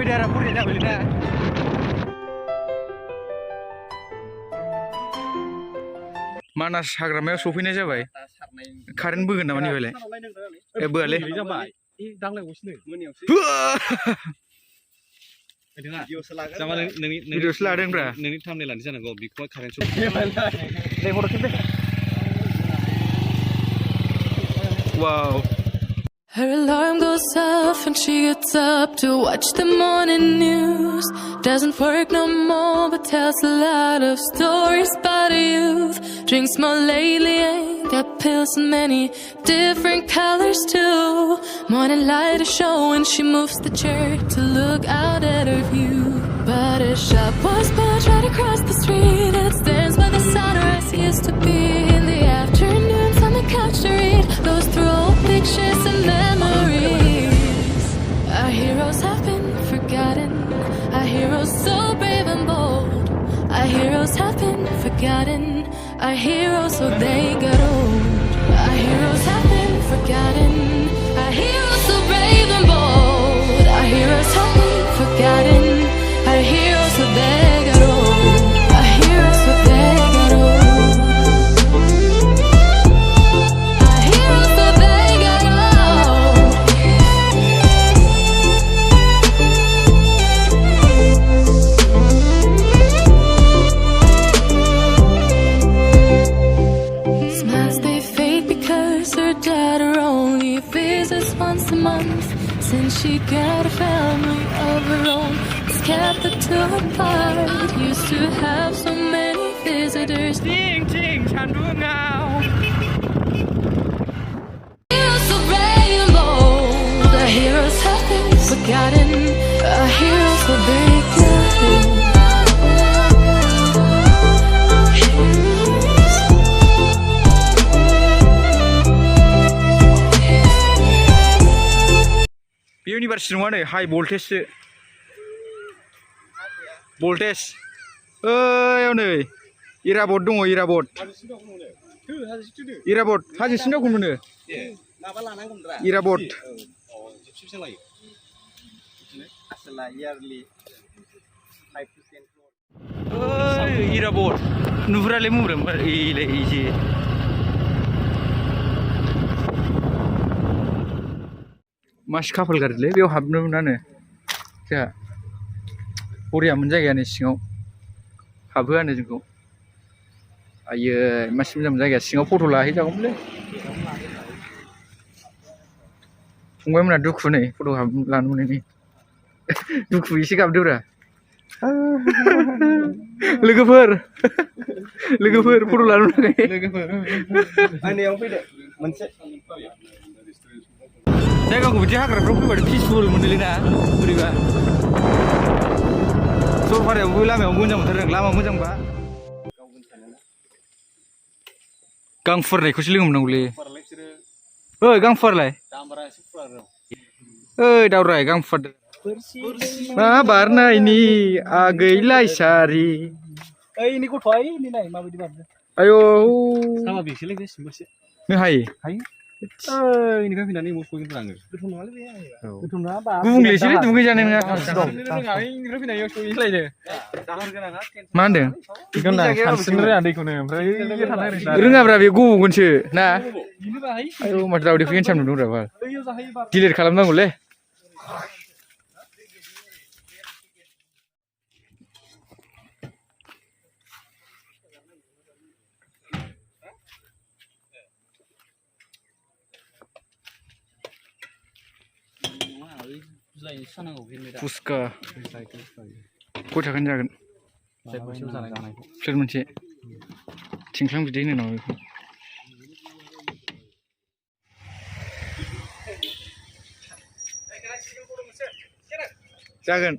वेदारा बरिया जाबायना मानास हाग्रामायाव सफैनाय जाबाय कारेन्ट बोगोन नामा निबालाय ए बोआलै जाबाय दांलायगौसो मोनायावसो भिडिअ'सो लादोंब्रा नोंनि थामने लानो जानांगौ बिखौ कारेन्ट वाव Her alarm goes off and she gets up to watch the morning news. Doesn't work no more but tells a lot of stories about her youth. Drinks more lately and got pills in many different colors too. Morning light is showing, she moves the chair to look out at her view. But a shop was built right across the street and it stands where the sunrise used to be. In the afternoons on the couch to read, goes through old pictures and memories. Our heroes have been forgotten, our heroes so brave and bold. Our heroes have been forgotten, our heroes so they got old. Our heroes have been forgotten, our heroes so brave and bold. Our heroes have been forgotten, our heroes so they got old. Our heroes so they got old. Our heroes so they got old. Smiles they fade because her daughter only visits once a month. Since she got a family of her own, it's kept the two apart. Used to have so many visitors. Ting ting ฉันรู้เงา Heroes so brave and bold. The heroes have been forgotten. Our heroes so big. बे university नङा नै high भल्टेजसो voltage ओयाव नै इराबट दङ इराबट हाजोसिम दावखौ मोनो इराबट इराबट नुहुरालै मुरा इलाय इजे मासि खाफाल गारलै बेयाव हाबनो मोनानो जोंहा बरियामोन जायगायानो सिङाव हाबहोआनो जोंखौ आयै मासि मोजां जायगाया सिङाव फट' लाहैजागौमोनलै फंबायमोनहा दुखु नै फट' लानो मोनैनि दुखु एसे गाबदोब्रा लोगोफोर फट' लानो थाखाय लोगोफोर आंनियाव फैदो मोनसे जायगाखौ बिदि हाग्राफ्राव फैबाथाय पिसफुल मोनोलै ना बोरैबा सरलपारायावबो लामायाव मोजां मोनथारदों लामा मोजांबा गांफुवारनायखौसो लोगो मोननांगौलै ओइ गांफुवारलाय ओइ दावराय गांफुवारदों मा बारनायनि आगैलाय सारि ओइनि गथ'आ ओइनि नाय माबायदि बारदों आयौ सामा बेसेलै बे सिमबोसे नों हायो इनिफ्राय फैनानै मोसौजों आङो गोथौ नङालै बे गोथौ नङा बा गुबुंलेसैलै दुगैजानाय नङा रोङा इनिफ्राय फैनायाव सहैलायदो मा होनदों बेखौनो सानस्रिनो रोङा दैखौनो ओमफ्राय रोङाब्रा बे गबगोनसो ना आयौ माथो दावदै फैगोन सानदोंब्रा बा डिलिट खालामनांगौलै फुसका खय थाखानि जागोन प्लेट मोनसे थिंख्लां बिदै होनो नामा बेखौ जागोन